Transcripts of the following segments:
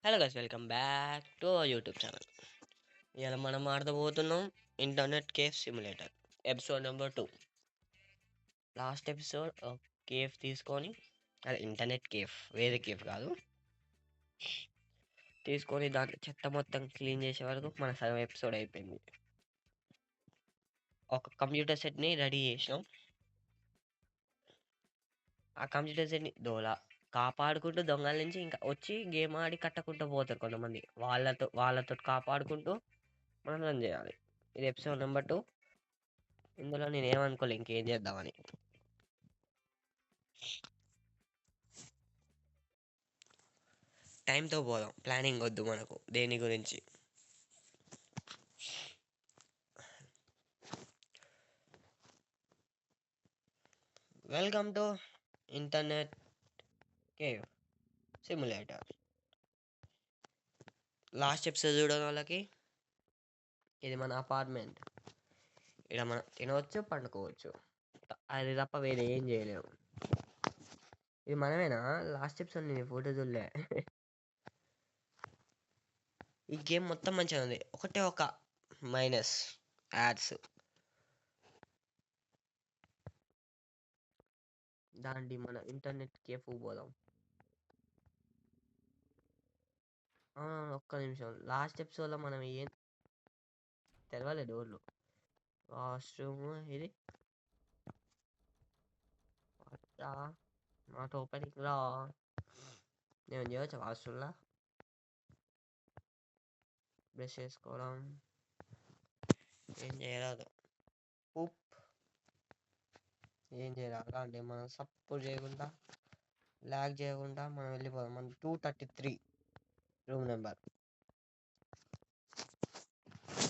Hello guys, welcome back to our YouTube channel. ఇవాళ మనం ఆడబోతున్నాం internet cafe simulator episode number 2. Last episode cafe తీసుకొని, అదే internet cafe, వేరే కేఫ్ కాదు, తీసుకొని దాంట్లో చెత్త మొత్తం క్లీన్ చేసే వరకు మన సగం ఎపిసోడ్ అయిపోయింది. ఒక కంప్యూటర్ సెట్ని రెడీ చేసినాం. ఆ కంప్యూటర్ సెట్ని కాపాడుకుంటూ దొంగల నుంచి ఇంకా వచ్చి గేమ్ ఆడి కట్టకుంటూ పోతారు కొంతమంది. వాళ్ళతో కాపాడుకుంటూ మనం రన్ చేయాలి. ఇది ఎపిసోడ్ నెంబర్ 2. ఇందులో నేను ఏమనుకోలే ఇంకేం చేద్దామని. టైంతో పోదాం, ప్లానింగ్ వద్దు మనకు దేని గురించి. Welcome to internet cave simulator. Last episode చూడడం వాళ్ళకి ఇది మన అపార్ట్మెంట్. ఇక్కడ మనం తినవచ్చు, పండుకోవచ్చు, అది తప్ప వేరే ఏం చేయలేము. ఇది మనమేనా? లాస్ట్ ఎపిసోడ్ నేను ఫోటో చూడలే. ఈ గేమ్ మొత్తం మంచిగా ఉంది, ఒకటే ఒక మైనస్ యాడ్స్. దాండి మన ఇంటర్నెట్ కేఫ్ పోదాం. ఒక్క నిమిషం, లాస్ట్ ఎపిసోడ్లో మనం ఏం తెరవాలి డోర్లు, వాష్రూమ్ ఇది నాట్ ఓపెనింగ్ రా. నేను చేయవచ్చు వాష్రూమ్లో బ్రష్ చేసుకోవడం, ఏం చేయరాదు. ఉప్ ఏం చేయరాదు అంటే మనం సపోర్ట్ చేయకుండా, లాగ్ చేయకుండా మనం వెళ్ళిపోదాం. మనం 233 రూమ్ నెంబర్.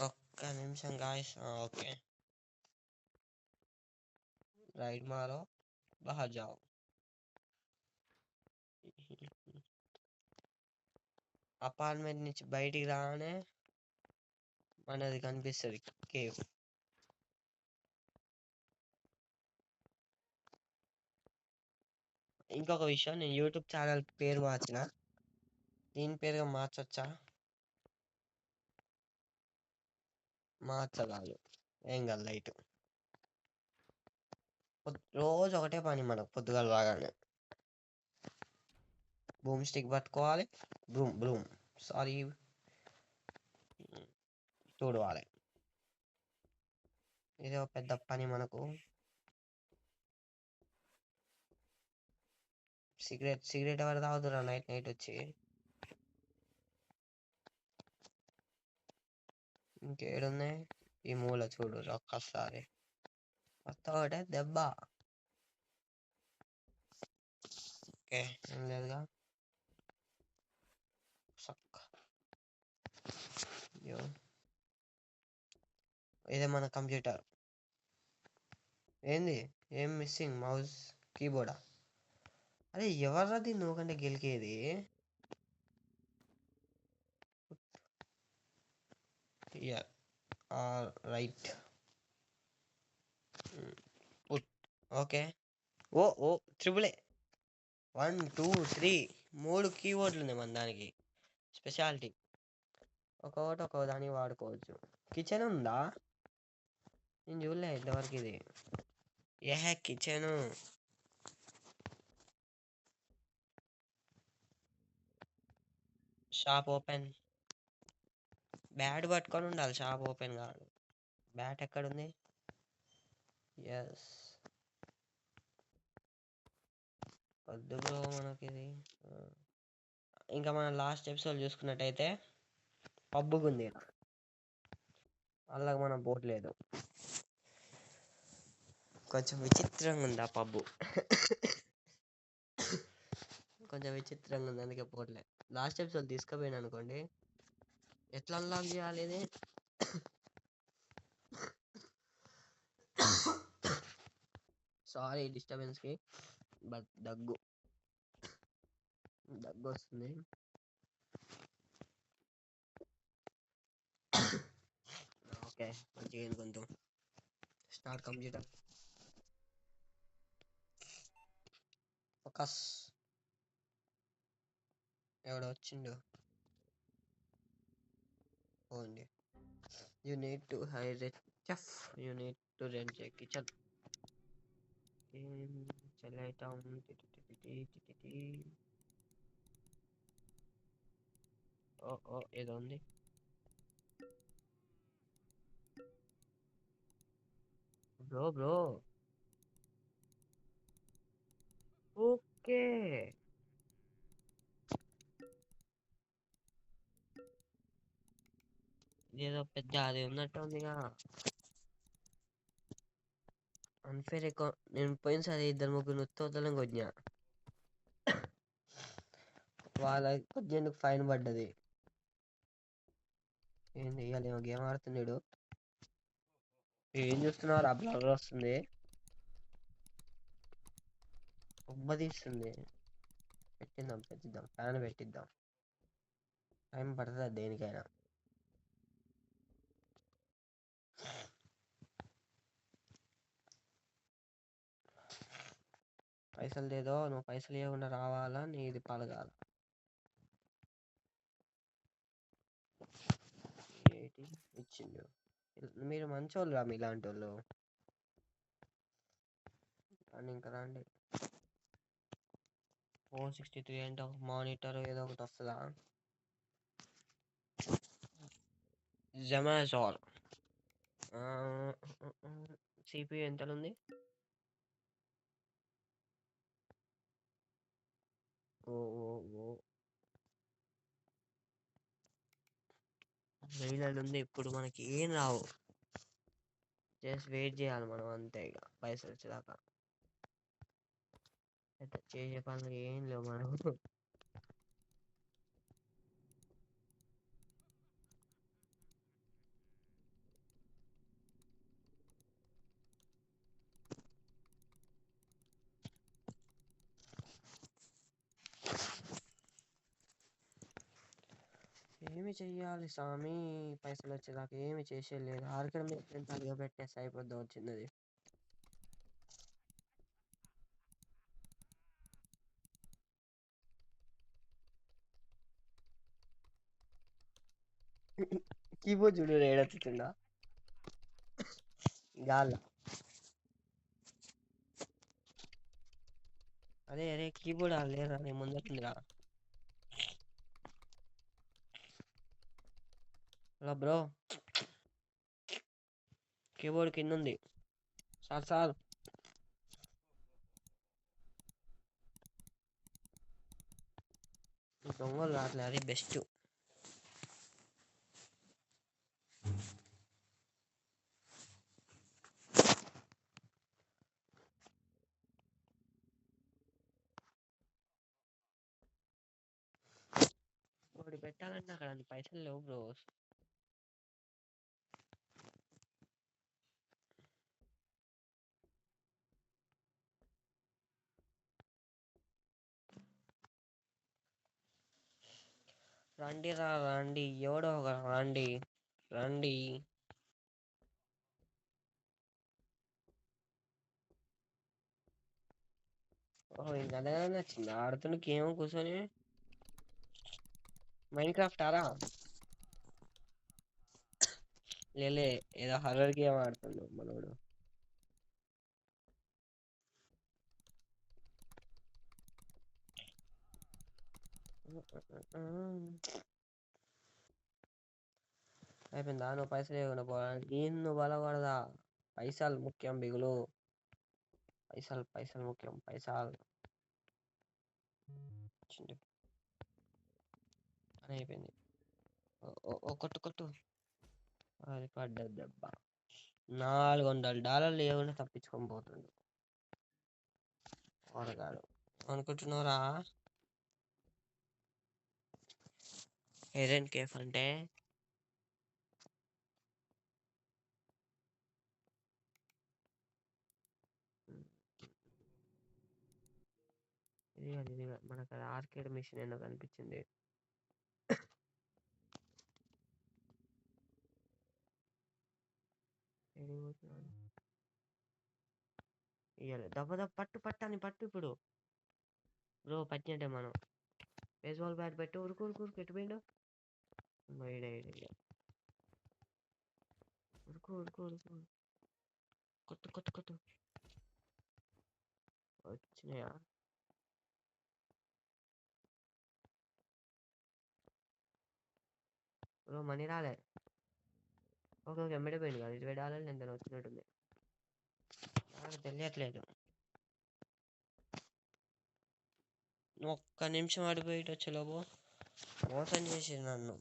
ఒక్క నిమిషం గాయస్. ఓకే, రైట్ మారో బాహర్ జాओ. అపార్ట్మెంట్ నుంచి బయటికి రాగానే మనది కనిపిస్తుంది కేవ్. ఇంకొక విషయం, నేను యూట్యూబ్ ఛానల్ పేరు మార్చిన. దీని పేరుగా మార్చొచ్చా? మార్చరాదు, ఏం కాదు, లైట్. రోజు ఒకటే పని మనకు, పొద్దుగాల రాగానే బూమ్ స్టిక్ పట్టుకోవాలి, బ్రూమ్ సారీ చూడవాలి. ఇదే ఒక పెద్ద పని మనకు. సిగరెట్ ఎవరు తాగుతురా నైట్ నైట్ వచ్చి? ఇంకేడున్నాయి? ఈ మూల చూడు ఒక్కసారి. ఒకటే దెబ్బ. ఓకే, ఏం లేదుగా. సక్. ఇదే మన కంప్యూటర్. ఏంది? ఏం మిస్సింగ్? మౌస్, కీబోర్డా? అరే ఎవర్రది నువ్వుకంటే గెలికేది? రైట్. పుట్. ఓకే. ఓ ట్రిపుల్ ఏ. 1 2 3 3 కీబోర్డులు ఉన్నాయి మన దానికి. స్పెషాలిటీ. ఒక్కొక్కటి ఒక్కొక్క దానికి వాడుకోవచ్చు. కిచెన్ ఉందా? నేను చూడలే ఇంతవరకు ఇది. కిచెను. Shop open. బ్యాట్ పట్టుకొని ఉండాలి, షాప్ ఓపెన్ కాదు. బ్యాట్ ఎక్కడుంది? ఎస్. వద్దు బ్రో మనకి ఇది. ఇంకా మనం లాస్ట్ ఎపిసోడ్ చూసుకున్నట్టయితే పబ్బుకు ఉంది, అలాగ మనం పోవట్లేదు. కొంచెం విచిత్రంగా ఉంది ఆ పబ్బు. కొంచెం విచిత్రంగా ఉంది, అందుకే పోవట్లే. లాస్ట్ ఎపిసోడ్ తీసుకుపోయాను అనుకోండి, ఎట్లా అన్లాక్ చేయాలి ఇది? సారీ డిస్టర్బెన్స్కి, బట్ దగ్గు వస్తుంది. ఓకే, మంచిగా కొంచెం స్టార్ట్ కంప్యూటర్ ఫోకస్. ఎవడో వచ్చిండు. Only you need to hire a chef, you need to rent a kitchen. చల్లైతా ఓ ఓ ఏదో ఉంది. బ్రో బ్రో ఓకే, ఏదో పెద్ద అది ఉన్నట్టు ఉందిగా. అన్ఫేర్ ఎక్కువ. నేను పోయినసారి ఇద్దరు ముగ్గురు ఉత్తోతలను కొట్టినా, వాళ్ళ కొద్దిందుకు ఫైన్ పడ్డది. ఏంది ఇవాళ ఏమో గేమ్ ఆడుతున్నాడు. ఏం చూస్తున్నారు? ఆ బ్లర్ వస్తుంది, ఉబ్బ తీస్తుంది. పెట్టిద్దాం ఫ్యాన్ పెట్టిద్దాం. టైం పడుతుంది దేనికైనా. పైసలు లేదో, నువ్వు పైసలు ఇవ్వకుండా రావాలా, నీది పలగాల. ఏంటి ఇచ్చిండు? మీరు మంచోళ్ళు రా, మీలాంటి వాళ్ళు. కానీ ఇంకా రండి. 463 అంటే ఒక మానిటర్ ఏదో ఒకటి వస్తుందా? జమాజాల్ సిపియు ఎంత ఉంది? ఓ ఓ ఓ వేలలో ఉంది. ఇప్పుడు మనకి ఏం రావు, జస్ట్ వెయిట్ చేయాలి మనం అంతే. ఇక పైసలు వచ్చేదాకా చేసే పనులు ఏం లేవు మనం. ఏమి చెయ్యాలి స్వామి, పైసలు వచ్చేదాకా ఏమి చేసేయలేదు. ఆర్గన్ ఎంత అడిగా పెట్టేస్తే అయిపోద్దాం వచ్చింది. కీబోర్డ్ చూడు ఏడొచ్చుతుందా గాల్లో. అదే అదే కీబోర్డ్ లేరా, నేను ముందర. హలో బ్రో, కీబోర్డ్ కింద ఉంది. సార్ దొంగలు రావట్లే, అది బెస్ట్. ఒకటి పెట్టాలంటే అక్కడ అన్ని పైసలు లేవు బ్రో. రండి రా రండి, ఎవడో ఒక రండి రండి. ఓహో ఇంకా అదే నచ్చింది ఆడుతున్న గేమ్ కూర్చొని. మైన్ క్రాఫ్ట్ ఆరా లేలే, ఏదో హర్రర్ గేమ్ ఆడుతుండు మనోడు. అయిపోయిందా? నువ్వు పైసలు ఇవ్వకుండా పోవడానికి నువ్వు బలపడదా? పైసలు ముఖ్యం బిగులు, పైసలు ముఖ్యం, పైసలు. అని అయిపోయింది. ఓ కొట్టు కొట్టు, అది పడ్డది దెబ్బ. $400 లేకుండా తప్పించుకొని పోతుండు వాడగాడు. అనుకుంటున్నారా హెరెన్ కేఫ్ అంటే? ఇది మనకు అది ఆర్కేడ్ మిషన్ ఏదో కనిపించింది. ఇయ్యాలి దెబ్బ దెబ్బ పట్టు పట్టాని పట్టు ఇప్పుడు. బ్రో పట్టినట్టే మనం. బేస్బాల్ బ్యాట్ పెట్టు, ఉరుకు ఉరుకు ఉరుకు, ఎటు పోయిండు? ఉరుకు ఉరుకు ఉరుకు. కొట్టు కొట్టు కొట్టు. వచ్చినాయా? బ్రో మనీ రాలే. ఓకే ఓకే ఎమ్మడే పోయింది కదా, $20 ఎంత వచ్చినట్టుంది. నాకు తెలియట్లేదు. ఒక్క నిమిషం ఆడిపోయి వచ్చేలోపు మోసం చేసి నన్ను.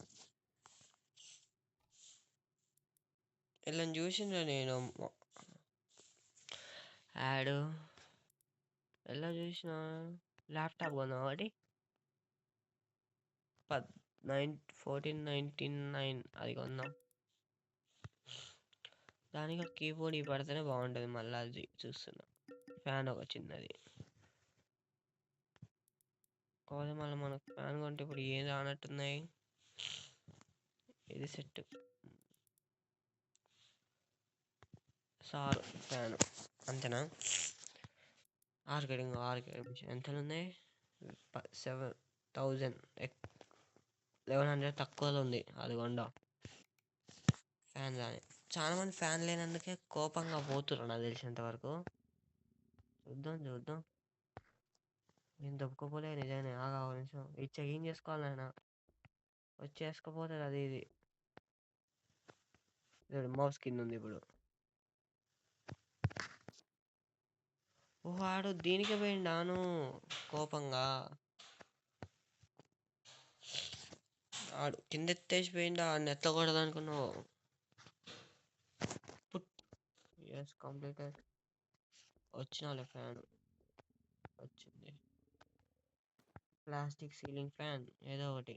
ఇలా చూసిండ్రా నేను యాడ్ ఎలా చూసిన. ల్యాప్టాప్ కొన్నా ఒకటి 1499 అది కొందాం. దానికి కీబోర్డ్ పడితేనే బాగుంటుంది. మళ్ళీ అది చూస్తున్నా. ఫ్యాన్ ఒక చిన్నది కాదు, మళ్ళీ మనకు ఫ్యాన్ కొంటే ఇప్పుడు ఏం రానట్టున్నాయి. ఇది సెట్ సార్ ఫ్యాన్ అంతేనా? ఆర్కెడింగ్ ఎంత ఉన్నాయి? 7000 1100 తక్కువలో ఉంది. అది కొండ ఫ్యాన్ కానీ చాలా మంది ఫ్యాన్ లేనందుకే కోపంగా పోతున్నారు నాకు తెలిసినంత వరకు. చూద్దాం చూద్దాం. నేను దొబ్బకపోలే నిజంగానే. ఆగా నిమిషం ఇది చెకింగ్ చేసుకోవాలి ఆయన. వచ్చేసుకపోతుంది అది ఇది. మౌస్ కింద ఉంది ఇప్పుడు. వాడు దీనికి పోయిండాను కోపంగా. ఆడు కింద ఎత్తేసి పోయిండా. ఆడిని ఎత్తకూడదు అనుకున్నావు. Yes completed. వచ్చినాలే ఫ్యాన్ వచ్చింది. ప్లాస్టిక్ సీలింగ్ ఫ్యాన్ ఏదో ఒకటి.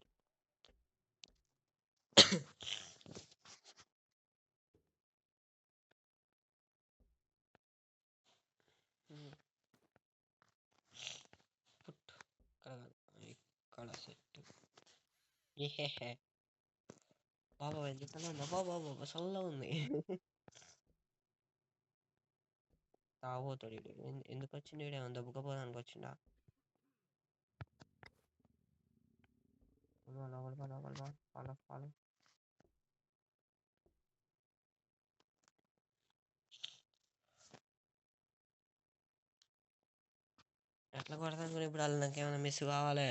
ఇక్కడ సెట్. ఏహే బాబా ఎందుకన్నా ఉందా? బాబా బాబా చల్లగా ఉంది. తాగబోతాడు వీడు. ఎందుకు వచ్చిండు వీడు? ఏమన్నా దెబ్బకపోదానికి వచ్చిండా? Follow follow. ఎట్లా కొడతాను కూడా ఇప్పుడు వాళ్ళు నాకేమైనా మిస్ కావాలి.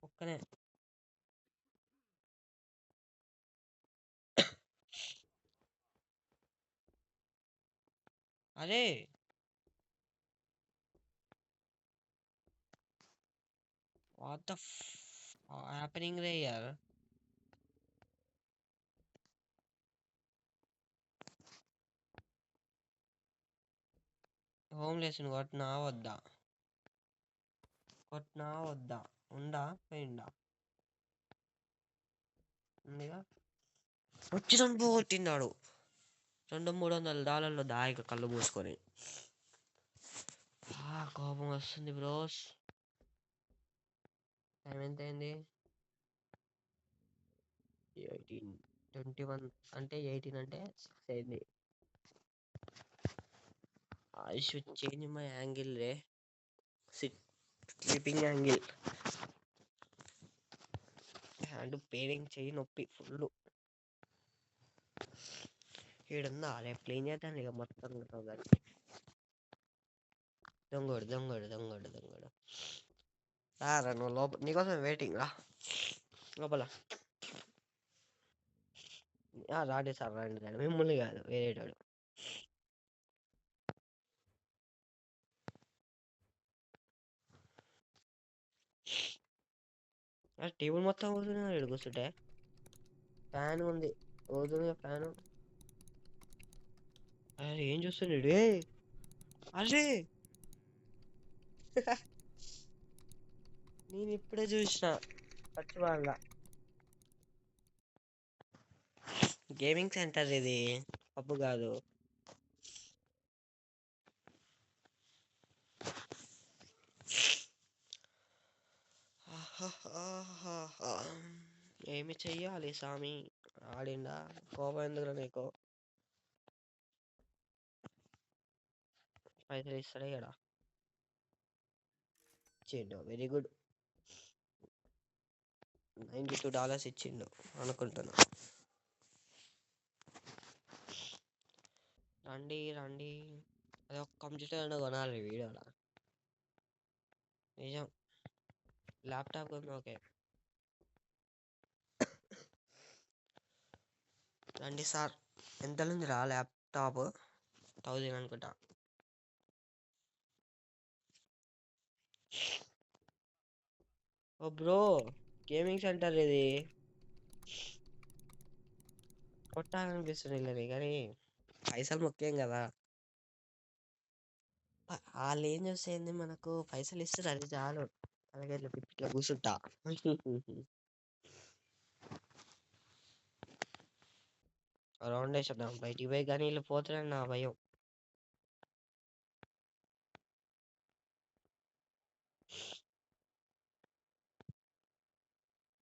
ఒక్కనే అరే వాట్ ద హ్యాపెనింగ్ రే యార్. హోమ్ లెసన్ కొట్టినా వద్దా? కొట్టినా వద్దా? ఉండా పోయిండా? ఉందిగా. వచ్చి రెండు కొట్టినాడు. $200-300 దాయిక కళ్ళు మూసుకొని. కోపం వస్తుంది బ్రోస్. టైం ఎంత అయింది? 21 అంటే 18 అంటే 6 అయింది. I should change my angle ray. Sleeping angle. Hand paining, చెయ్యి నొప్పి ఫుల్. ఈడుందా రేపు క్లీన్ చేద్దాం ఇక మొత్తం. దొంగోడు దొంగోడు దొంగోడు దొంగోడు రా నువ్వు లోపల. నీకోసం వెయిటింగ్ రా లోపల. రాండి సార్ రండి రండి. మిమ్మల్ని కాదు వేరేటాడు. టేబుల్ మొత్తం కూర్చున్నా ఇక్కడ కూర్చుంటే. ఫ్యాన్ ఉంది ఊదుగా ఫ్యాను. అరే ఏం చూస్తున్నాడు? అరే నేను ఇప్పుడే చూసిన పచ్చివాళ్ళ. గేమింగ్ సెంటర్ ఇది, పబ్బు కాదు. ఏమి చెయ్యాలి స్వామి? ఆడిండా కోపం ఎందుకు నీకు? పైసలు ఇస్తాడే కదా. ఇచ్చిండు వెరీ గుడ్. $92 ఇచ్చిండు అనుకుంటున్నా. రండి రండి. అది ఒక కంప్యూటర్ అయినా కొనాలి వీడియోలో. నిజం. ల్యాప్టాప్ ఉంది ఓకే. రండి సార్. ఎంతలుంది రా ల్యాప్టాప్? 1000 అనుకుంటా. ఓ బ్రో, గేమింగ్ సెంటర్ ఇది. కొట్టాలనిపిస్తుంది వీళ్ళని కానీ పైసలు ముఖ్యం కదా. వాళ్ళు ఏం చూసేది, మనకు పైసలు ఇస్తారు అది చాలు. అలాగే ఇట్లా ఇట్లా కూర్చుంటా. రౌండ్ వేసేద్దాం బయటికి పోయి, కానీ వీళ్ళు పోతారని నా భయం.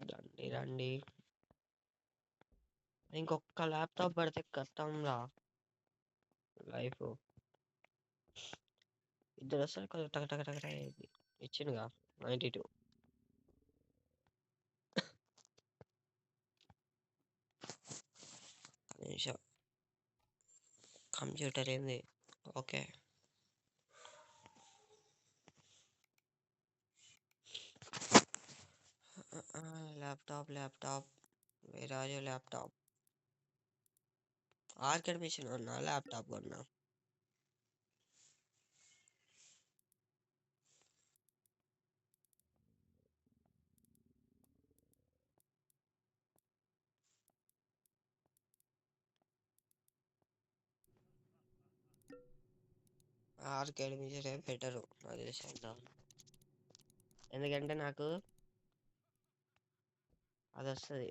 రండి రండి. ఇంకొక ల్యాప్టాప్ పడితే కష్టం రా లైఫ్. ఇద్దరు వస్తారు కొంచెం టక టక టక టక అయ్యింది. ఇచ్చిండుగా 92. నిమిషం. కంప్యూటర్ ఏంది? ఓకే. ల్యాప్టాప్ ల్యాప్టాప్ వేరాజు ల్యాప్టాప్. ఆర్కేడ్ మిషన్ కొన్నా, ల్యాప్టాప్ కొన్నా. ఆర్కేడ్ మిషనే బెటరు నాకు తెలిసినంత. ఎందుకంటే నాకు అది వస్తుంది.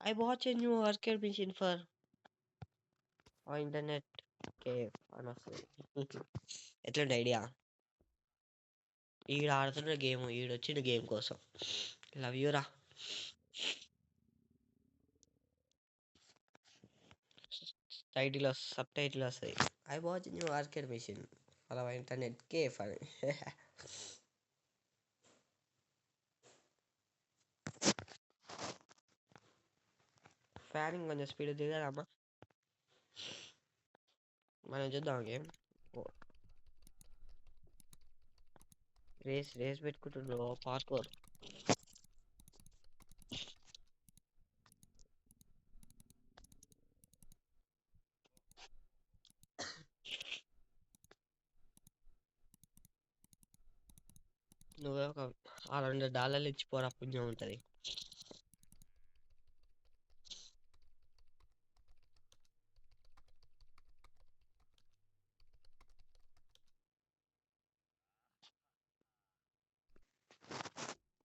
I watch a new arcade machine for internet cafe అని వస్తుంది. ఎట్లుంది ఐడియా? ఈడు ఆడుతున్న గేమ్, ఈడొచ్చిన గేమ్ కోసం. లవ్ యూరా. టైటిల్ సబ్ టైటిల్ వస్తుంది. I watch new arcade machine for internet cafe అని. ఫ్యానింగ్ కొంచెం స్పీడ్ దిగదమ్మా. మనం చూద్దాం గేమ్. రేస్ రేస్ పెట్టుకుంటుండ్రు పార్కోర్. నువ్వే ఒక $600 ఇచ్చిపోరా, పుణ్యం ఉంటుంది.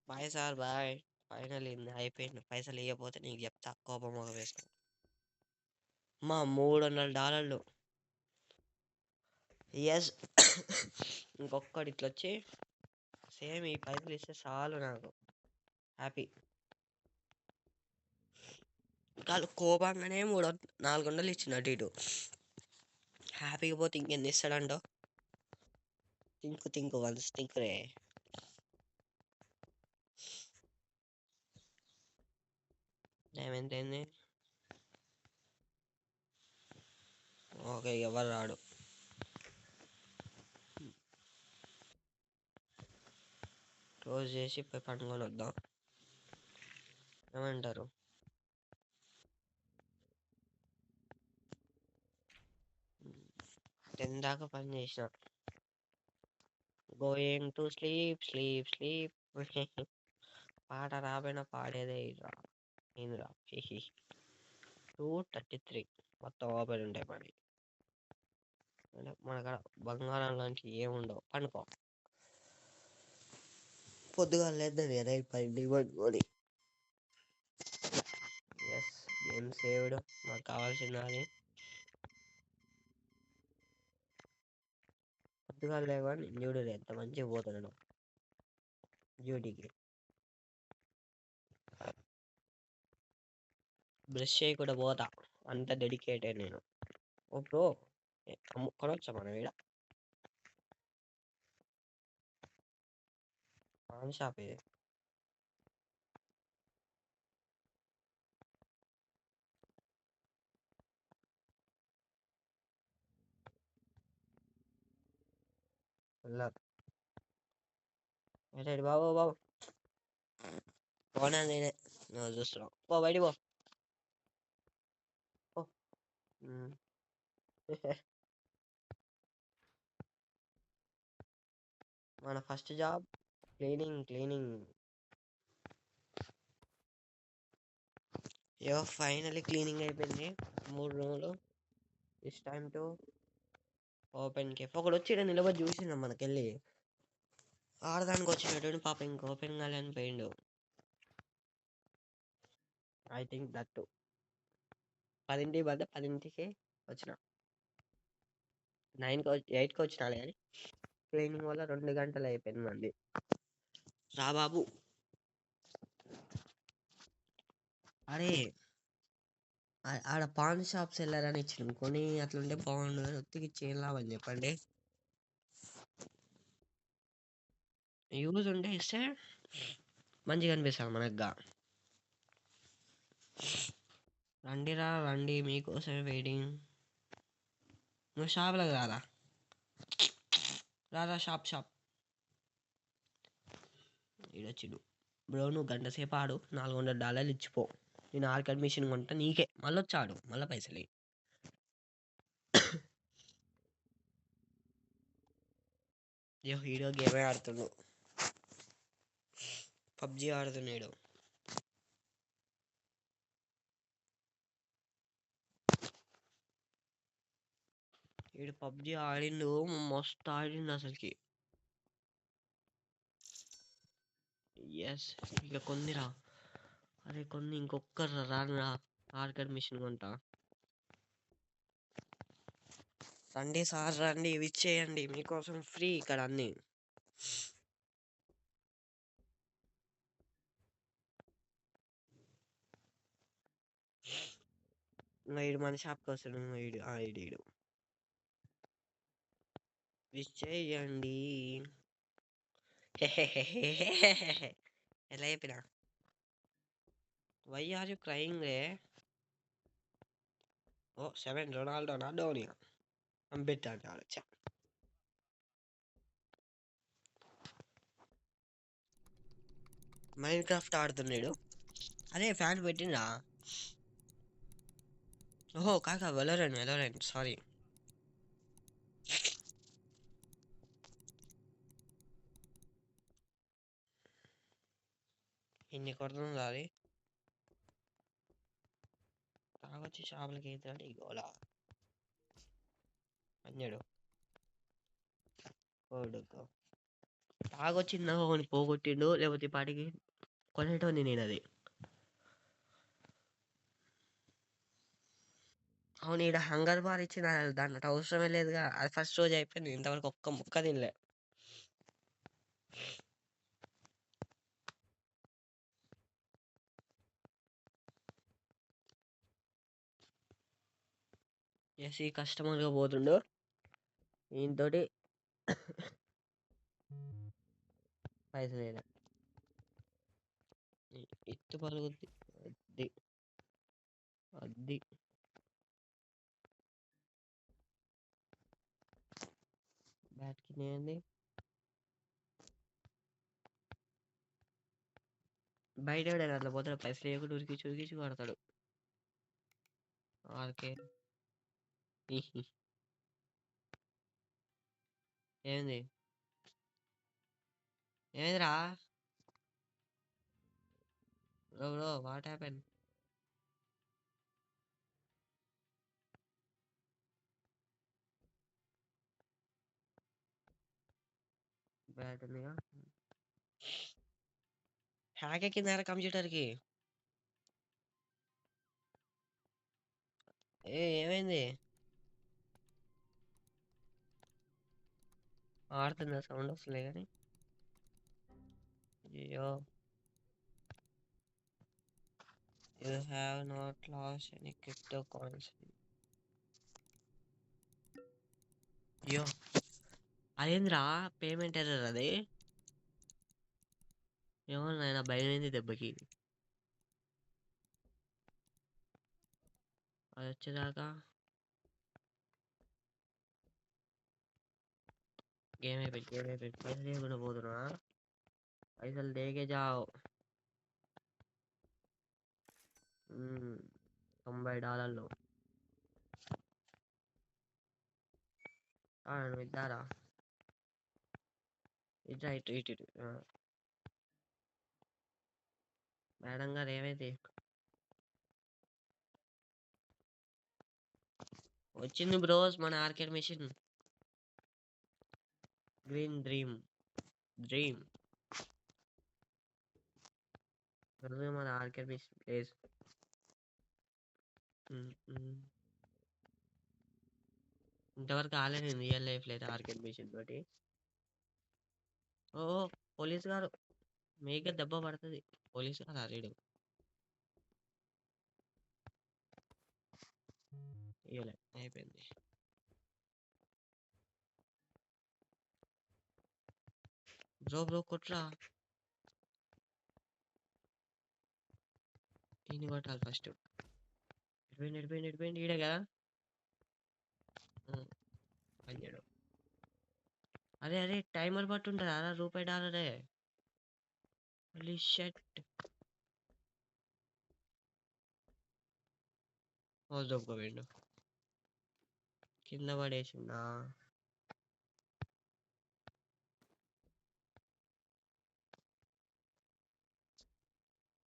Bye sir bye. ఫైనల్ అయిపోయింది. పైసలు ఇవ్వకపోతే నీకు చెప్తా, కోపం ఒక వేసుకో. మా $300. ఎస్. ఇంకొకటి ఇట్లా వచ్చి సేమ్ ఈ పైసలు ఇస్తే చాలు నాకు హ్యాపీ. కాదు, కోపంగానే 400 ఇచ్చిన అటు ఇటు. హ్యాపీగా పోతే ఇంకెంత ఇస్తాడంటో. తింకు తింకు వన్స్ థింక్ రే. ఏమైంది? ఓకే, ఎవరు రాడు. క్లోజ్ చేసి పోయి పండుకొని వద్దాం. ఏమంటారు? 10 దాకా పని చేసిన. Going to sleep sleep sleep. పాట రాబోయినా పాడేదే ఇరా. ఏందిరా? 2:33 మొత్తం ఓపెన్ ఉంటాయి పని. మన కాడ బంగారం లాంటి ఏముండవు. పండుకో. పొద్దుగా లేద్దని రైట్ పైకి పడుకొని. Yes, game saved. నాకు కావాల్సింది అని పొద్దుగా లేవని చూడు ఎంత మంచిగా పోతున్నాడు డ్యూటీకి. బ్రష్ చేయకుండా పోతా, అంత డెడికేటెడ్ నేను. ఓ బ్రో, కొనొచ్చా మనం ఈడ? పాన్ షాప్ ఇది. వెళ్ళదు. బాబు బాబు పోనా నేనే నువ్వు చూస్తున్నావు. పో బయటికి పో. పో. మన first job cleaning. Finally cleaning అయిపోయింది 3 రూములు. It's time to open cafe. ఒకడు వచ్చి ఇక్కడ నిలబడి చూసిండు మనకెళ్ళి. ఆడదానికి వచ్చినట్టు పాప ఇంకా ఓపెన్ కాలేని పోయిండు. ఐ థింక్ దట్ 10కి పడితే 10కి వచ్చిన 8కి వచ్చినాలే కానీ క్లీనింగ్ వల్ల 2 గంటలు అయిపోయింది మంది. రా బాబు. అరే ఆడ పాన్ షాప్స్ వెళ్ళారని ఇచ్చిన కొని అట్లుంటే బాగుండు అని ఒత్తికి చేయలామని చెప్పండి. యూజ్ ఉంటే ఇస్తే మంచిగా అనిపిస్తుంది మనకుగా. రండిరా రండి, మీకోసమే వెయిటింగ్. నువ్వు షాప్లోకి రారా రారా షాప్ ఈడొచ్చిడు. బ్రో నువ్వు గంట సేపు ఆడు, $400 ఇచ్చిపో. నేను ఆర్కేడ్ మిషన్ కొంటా నీకే. మళ్ళీ వచ్చాడు మళ్ళీ పైసలు. హీరో గేమే ఆడుతుండు, పబ్జి ఆడుతున్నాడు. వీడు పబ్జి ఆడిండు, మస్తు ఆడిండు అసలుకి. ఎస్ ఇక కొందిరా. అరే కొన్ని ఇంకొక్కరు రానురా ఆర్కేడ్ మిషన్ కొంటా. రండి సార్ రండి, విచ్చేయండి, మీకోసం ఫ్రీ ఇక్కడ అన్నీ. ఇంకా ఈడు మన షాప్కి వస్తాడు. ఈడు విచ్చేయండి. ఎలా చెప్పినా వై ఆర్ యూ క్రయింగ్ రే? ఓ 7 రొనాల్డో నా ధోని అంబెట్టాడు ఆడొచ్చా. మైండ్ క్రాఫ్ట్ ఆడుతున్నాడు. అరే ఫ్యాన్ పెట్టిండా? ఓహో కాకా వెలోరెంట్ సారీ. ఇన్ని కొడుతుంది అది. తాగొచ్చి షాపులకి అవుతాడు ఈ గోళ అన్నాడు. కొడుకు తాగొచ్చిందా కొని పోగొట్టిండు, లేకపోతే పాటికి కొనేటోని నేను అది. అవును ఈడ హంగర్ బార్ ఇచ్చిన దాంట్లో అవసరమే లేదుగా. అది ఫస్ట్ రోజు అయిపోయింది, ఇంతవరకు ఒక్క ముక్క తినలే. ఎస్ ఈ కస్టమర్గా పోతుండు ఈయనతోటి పైసలు ఇత్తు పలుకుద్ది. అద్ది అద్ది బ్యాట్కి నేంది బయట అట్లా పోతాడు. పైసలు వేయకుండా ఉరికించి కొడతాడు. ఆర్కే ఏంది ఏమైందిరా బ్రో వాట్ హ్యాపెన్? బ్యాట్ ఉందిగా. హ్యాక్ ఎక్కిందారా కంప్యూటర్కి? ఏమైంది? ఆడుతుందా? సౌండ్ వస్తలే కానీ. అయ్యో you have not lost any crypto coins. అయ్యో అదేంద్రా పేమెంట్ ఎర్రర్ అది? ఏమో నాయన భయం అయింది దెబ్బకి. అది వచ్చేదాకా గేమ్ అయిపోయింది, గేమ్ అయిపోయింది. పైసలు లేకుండా పోతున్నా, పైసలు దేకే జావ్. $90. నువ్వు ఇద్దారా, ఇట్రా ఇటు ఇటు ఇటు. మేడం గారు ఏమైతే వచ్చింది బ్రోస్ మన arcade machine. Green dream dream మన ఆర్కేడ్ మిషన్ ప్లేస్. ఇంతవరకు ఆలే నేను రియల్ లైఫ్ అయితే ఆర్కేడ్ మిషన్ తోటి. ఓ పోలీస్ గారు, మీకే దెబ్బ పడుతుంది. పోలీస్ గారు ఆరేడు ఇవ్వలే, అయిపోయింది. బ్రో బ్రో కొట్రా, దీన్ని కొట్టాలి ఫస్ట్. ఎడిపోయింది ఎడిపోయింది ఎడిపోయింది, ఈడే కదా పనిచేయడు. అరే అరే టైమర్ పట్టుంటారా అలా $1. హోలీ షట్. మౌస్ దొబ్బకపోయిండు, కింద పడేసిండా.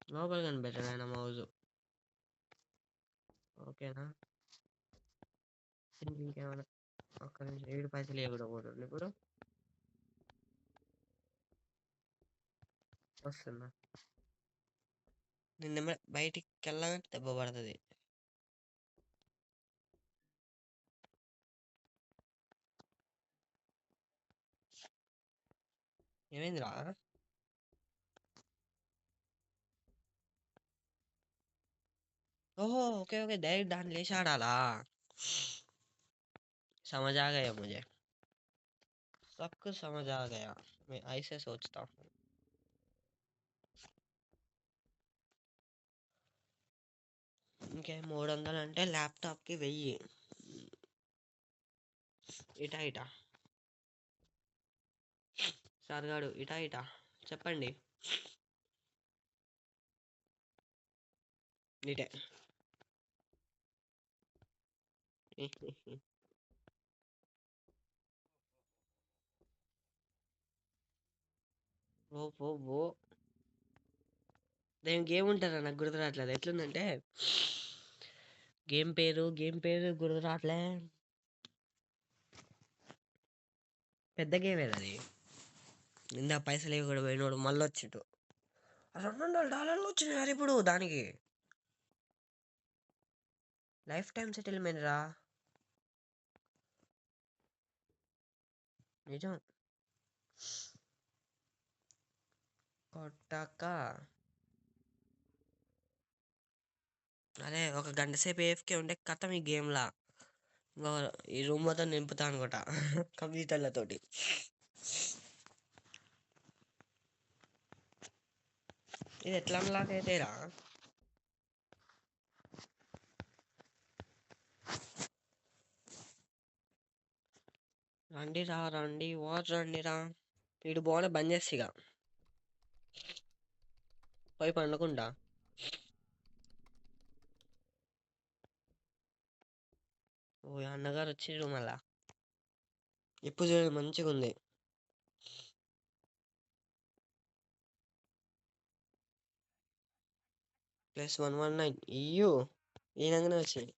లోపల కనిపెట్టాడు ఆయన మౌజు. ఓకేనా, ఇంకేమైనా ఒక్క నిమిషం. 7 పైసలు ఇవ్వకుండా పోతుంది ఇప్పుడు. వస్తుందా, నిన్న బయటికి వెళ్ళాలంటే దెబ్బ పడుతుంది. ఏమైందిరా, ఓహో ఓకే ఓకే, డైరెక్ట్ దాన్ని లేచి ఆడాలా. समझ आ गया मुझे, सब कुछ समझ आ गया. मैं ऐसे सोचता हूँ. ఇంకే 300 అంటే ల్యాప్టాప్కి 1000. ఇటా ఇటా సార్ గాడు, ఇటా ఇటా చెప్పండి. ఇటే ఓ ఓ ఓ దేని గేమ్ ఉంటారా, నాకు గుర్తు రావట్లేదు. ఎట్లుందంటే గేమ్ పేరు గుర్తు రావట్లే. పెద్ద గేమ్ అది. నిండా పైసలు ఇవి కూడా పోయినోడు మళ్ళీ వచ్చిండు. $200 వచ్చినాయి ఇప్పుడు దానికి. లైఫ్ టైం సెటిల్మెంట్ రా, నిజం. కొట్టాక అదే ఒక గంట సేపు ఏఫ్కే ఉంటే కథం ఈ గేమ్లా. ఇంకా ఈ రూమ్ మొత్తం నింపుతా అనుకుంటా కంప్యూటర్లతోటి. ఇది ఎట్లా అన్లాక్ అయితే రా, రండి రా రండి వాట్ రండి రా. వీడు బాగానే బంద్ చేసి ఇక పోయి పండుకుంటా. ఓ అన్నగారు వచ్చిర్రు మళ్ళా. ఇప్పుడు చూడు మంచిగా ఉంది. +119 ఇయ్యు ఈయనగానే వచ్చింది.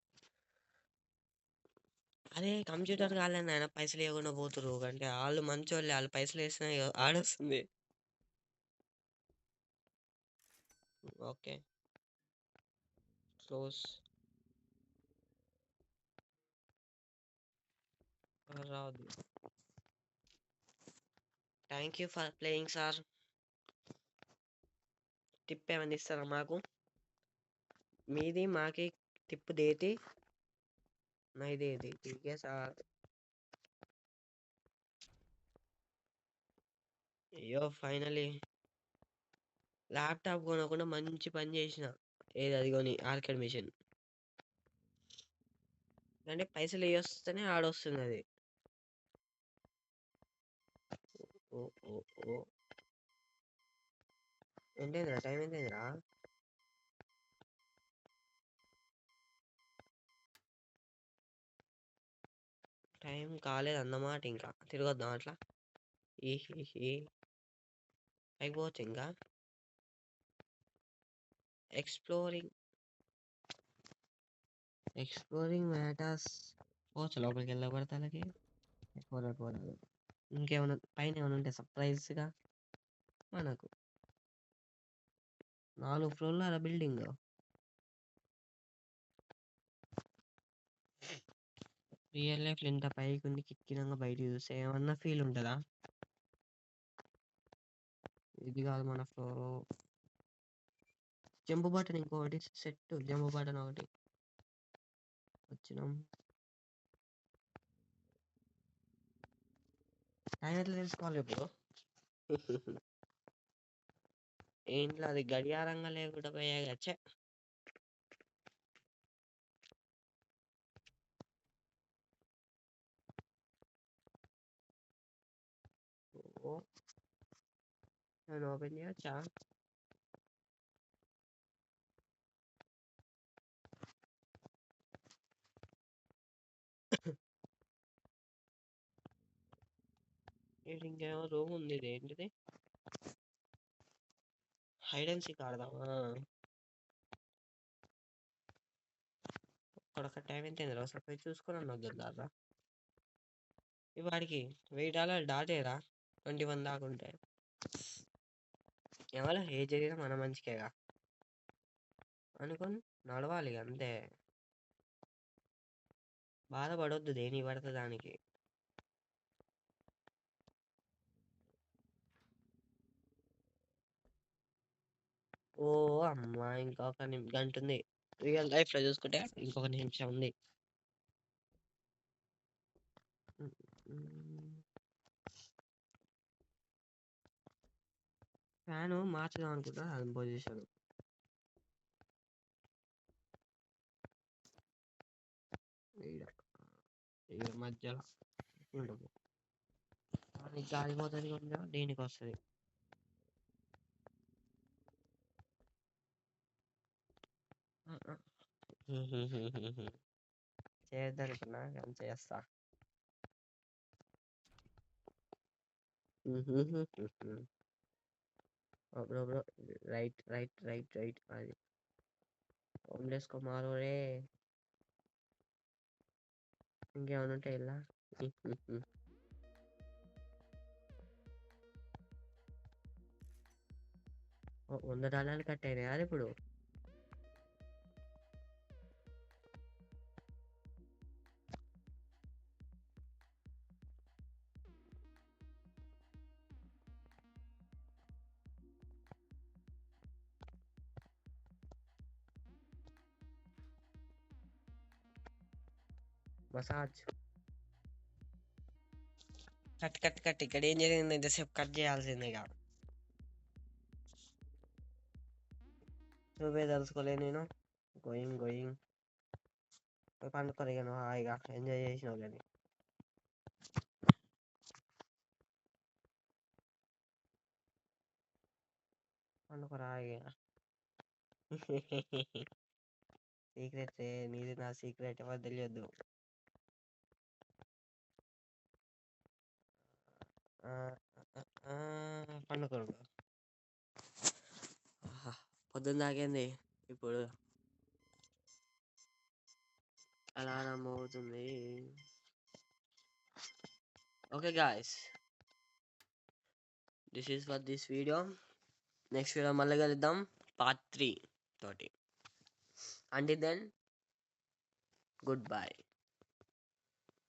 అదే కంప్యూటర్ కాలేని ఆయన పైసలు ఇవ్వకుండా పోతురు. అంటే వాళ్ళు మంచోళ్ళే, వాళ్ళు పైసలు వేసినా ఆడొస్తుంది. ఓకే క్లోజ్ రాదు. Thank you for playing sir. Tip ఏమైనా ఇస్తారా మాకు? మీది మాకి టిప్ దేతి नहीं देती, ठीक है సార్. అయ్యో ఫైనలీ ల్యాప్టాప్ కొనకుండా మంచి పని చేసిన. ఏది అది కొని ఆర్కేడ్ మిషన్. అంటే పైసలు వస్తేనే ఆడొస్తుంది అది. ఓ ఓ ఓ ఏంటేందిరా టైం ఏంటేందిరా టైం కాలేదు అన్నమాట ఇంకా తిరగొద్దాం అట్లా ఈ అయిపోవచ్చు ఇంకా ఎక్స్ప్లోరింగ్ మ్యాటర్స్ పోవచ్చు లోపలికి వెళ్ళబడతానికి పోరాదు ఇంకేమైనా పైన ఏమైనా ఉంటే సర్ప్రైజ్గా మనకు 4 ఫ్లోర్ల బిల్డింగ్ రియల్ లైఫ్ ఇంత పైకి ఉండి కిటికీనంగా బయట చూస్తే ఏమన్నా ఫీల్ ఉంటుందా ఇది కాదు మన ఫ్లోర్ జంపు బటన్ ఇంకొకటి సెట్ జంపు బటన్ ఒకటి వచ్చినాం టైం ఎట్లా తెలుసుకోవాలి ఇప్పుడు ఏంట్లో అది గడియారంగా లేకుండా పోయాగా చ్చే ఓ నేను ఓపెన్ చేయొచ్చా ఇది ఇంకేమో రూమ్ ఉంది ఇది ఏంటిది హైడ్ అండ్ సీక్ ఆడదామా అక్కడ టైం ఎంత అయింది ఒకసారి పోయి చూసుకొని అన్న వద్దా వాడికి $1000 దాటేరా 21 దాకా ఉంటాయి ఎవరో ఏ జరిగినా మన మంచికేగా అనుకొని నడవాలి అంతే బాధపడొద్దు దేని పడితే దానికి ఓ అమ్మా ఇంకొక గంట ఉంది రియల్ లైఫ్ లో చూసుకుంటే ఇంకొక నిమిషం ఉంది ఫ్యాను మార్చుదాం అనుకుంటా అది పొజిషన్ ఈడ మధ్యలో ఉండదు గాలి పోతుంది కొంచెం దీనికి వస్తుంది చేయొద్దనుకున్నా కానీ చేస్తా bro bro right right right right అది होमलेस को मारो रे ఇంకేమైనా ఉంటే ఇలా $100 కట్ అయినాయి అది ఇప్పుడు మసాజ్ కట్ ఇక్కడ ఏం జరిగింది ఇంతసేపు కట్ చేయాల్సిందేగా నువ్వే తెలుసుకోలే నేను గోయింగ్ పండుకోరు ఇక నువ్వు హాయిగా ఎంజాయ్ చేసినావు కానీ పండుకోరా హాయిగా సీక్రెట్ నీది నా సీక్రెట్ ఎవరు తెలియదు పండుకోరు పొద్దున్న దాకేంది ఇప్పుడు అలారం అవుతుంది okay guys this is for this video next video మళ్ళీ కలుద్దాం పార్ట్ 3 తోటి అంటిల్ దెన్ గుడ్ బై